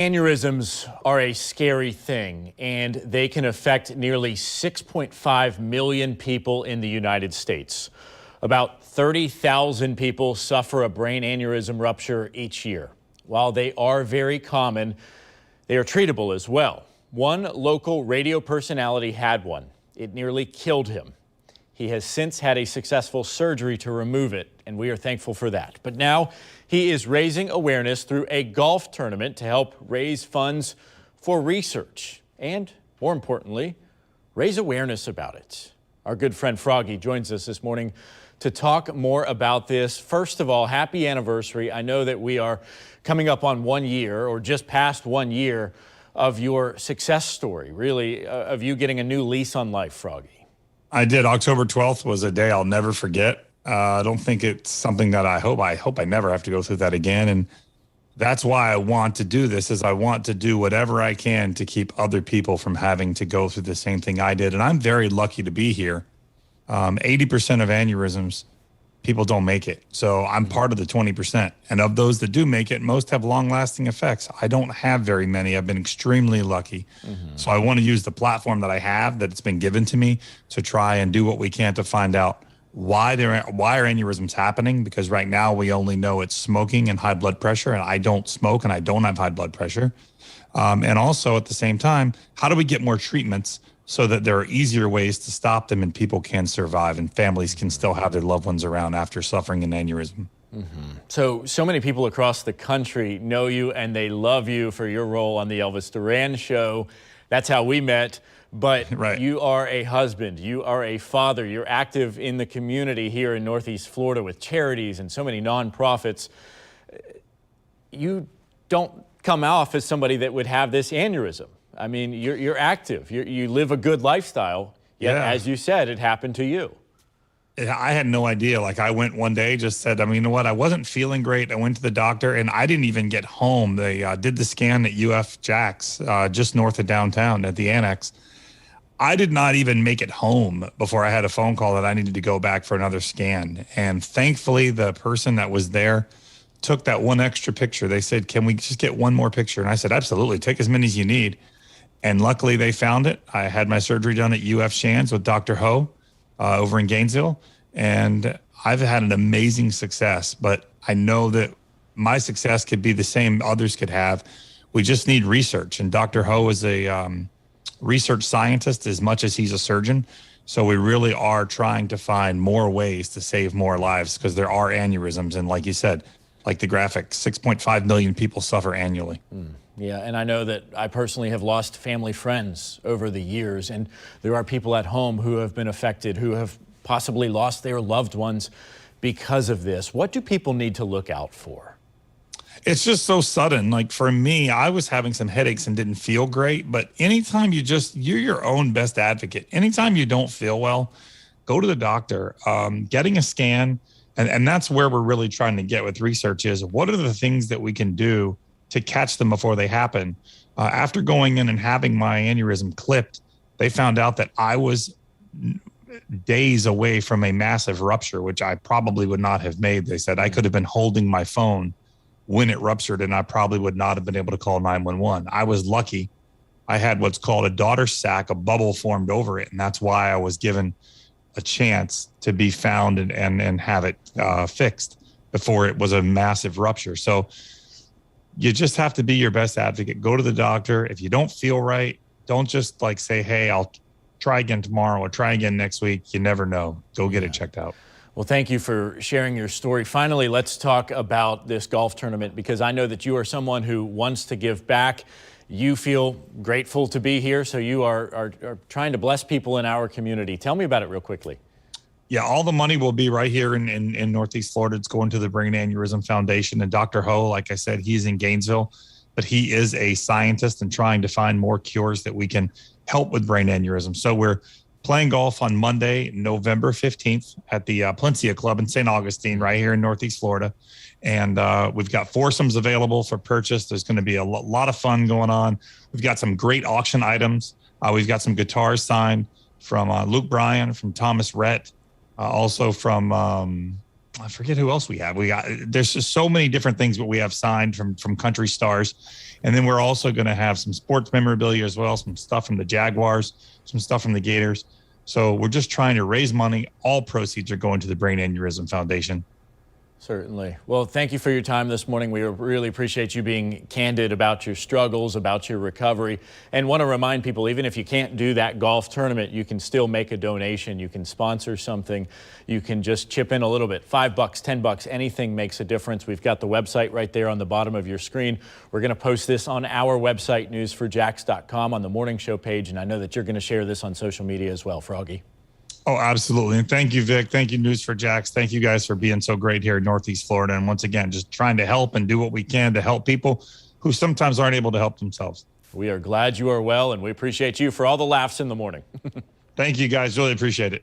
Aneurysms are a scary thing, and they can affect nearly 6.5 million people in the United States. About 30,000 people suffer a brain aneurysm rupture each year. While they are very common, they are treatable as well. One local radio personality had one. It nearly killed him. He has since had a successful surgery to remove it, and we are thankful for that. But now he is raising awareness through a golf tournament to help raise funds for research and, more importantly, raise awareness about it. Our good friend Froggy joins us this morning to talk more about this. First of all, happy anniversary. I know that we are coming up on 1 year or just past 1 year of your success story, really, of you getting a new lease on life, Froggy. I did. October 12th was a day I'll never forget. I don't think it's something that I hope I never have to go through that again. And that's why I want to do this, is I want to do whatever I can to keep other people from having to go through the same thing I did. And I'm very lucky to be here. 80% of aneurysms, people don't make it. So I'm part of the 20%. And of those that do make it, most have long-lasting effects. I don't have very many. I've been extremely lucky. So I want to use the platform that I have, that it's been given to me, to try and do what we can to find out why are aneurysms happening, because right now we only know it's smoking and high blood pressure, and I don't smoke and I don't have high blood pressure. And also at the same time, how do we get more treatments so that there are easier ways to stop them and people can survive and families can still have their loved ones around after suffering an aneurysm. So many people across the country know you and they love you for your role on the Elvis Duran show. That's how we met. But Right. You are a husband, you are a father, you're active in the community here in Northeast Florida with charities and so many nonprofits. You don't come off as somebody that would have this aneurysm. I mean, you're active, you live a good lifestyle, yet, as you said, it happened to you. I had no idea. Like, I went one day, just said, I mean, you know what? I wasn't feeling great. I went to the doctor and I didn't even get home. They did the scan at UF Jack's, just north of downtown at the Annex. I did not even make it home before I had a phone call that I needed to go back for another scan. And thankfully, the person that was there took that one extra picture. They said, can we just get one more picture? And I said, absolutely, take as many as you need. And luckily they found it. I had my surgery done at UF Shands with Dr. Ho over in Gainesville. And I've had an amazing success, but I know that my success could be the same others could have. We just need research. And Dr. Ho is a research scientist as much as he's a surgeon. So we really are trying to find more ways to save more lives, because there are aneurysms. And like you said, like the graphic, 6.5 million people suffer annually. Yeah, and I know that I personally have lost family friends over the years, and there are people at home who have been affected, who have possibly lost their loved ones because of this. What do people need to look out for? It's just so sudden. Like for me, I was having some headaches and didn't feel great, but anytime you're your own best advocate. Anytime you don't feel well, go to the doctor. Getting a scan, and that's where we're really trying to get with research, is what are the things that we can do to catch them before they happen. After going in and having my aneurysm clipped, they found out that I was days away from a massive rupture, which I probably would not have made. They said I could have been holding my phone when it ruptured and I probably would not have been able to call 911. I was lucky. I had what's called a daughter sac, a bubble formed over it. And that's why I was given a chance to be found and have it fixed before it was a massive rupture. So you just have to be your best advocate. Go to the doctor. If you don't feel right, don't just like say, hey, I'll try again tomorrow or try again next week. You never know. Go get it checked out. Well, thank you for sharing your story. Finally, let's talk about this golf tournament, because I know that you are someone who wants to give back. You feel grateful to be here, so you are trying to bless people in our community. Tell me about it real quickly. Yeah, all the money will be right here in Northeast Florida. It's going to the Brain Aneurysm Foundation. And Dr. Ho, like I said, he's in Gainesville, but he is a scientist and trying to find more cures that we can help with brain aneurysm. So we're playing golf on Monday, November 15th at the Plencia Club in St. Augustine, right here in Northeast Florida. And we've got foursomes available for purchase. There's going to be a lot of fun going on. We've got some great auction items. We've got some guitars signed from Luke Bryan, from Thomas Rhett, also from I forget who else we have. There's just so many different things that we have signed from country stars. And then we're also going to have some sports memorabilia as well, some stuff from the Jaguars, some stuff from the Gators. So we're just trying to raise money. All proceeds are going to the Brain Aneurysm Foundation. Certainly. Well, thank you for your time this morning. We really appreciate you being candid about your struggles, about your recovery, and want to remind people, even if you can't do that golf tournament, you can still make a donation. You can sponsor something. You can just chip in a little bit, $5, $10, anything makes a difference. We've got the website right there on the bottom of your screen. We're going to post this on our website, newsforjax.com, on the morning show page, and I know that you're going to share this on social media as well, Froggy. Oh, absolutely. And thank you, Vic. Thank you, News4Jax. Thank you guys for being so great here in Northeast Florida. And once again, just trying to help and do what we can to help people who sometimes aren't able to help themselves. We are glad you are well, and we appreciate you for all the laughs in the morning. Thank you, guys. Really appreciate it.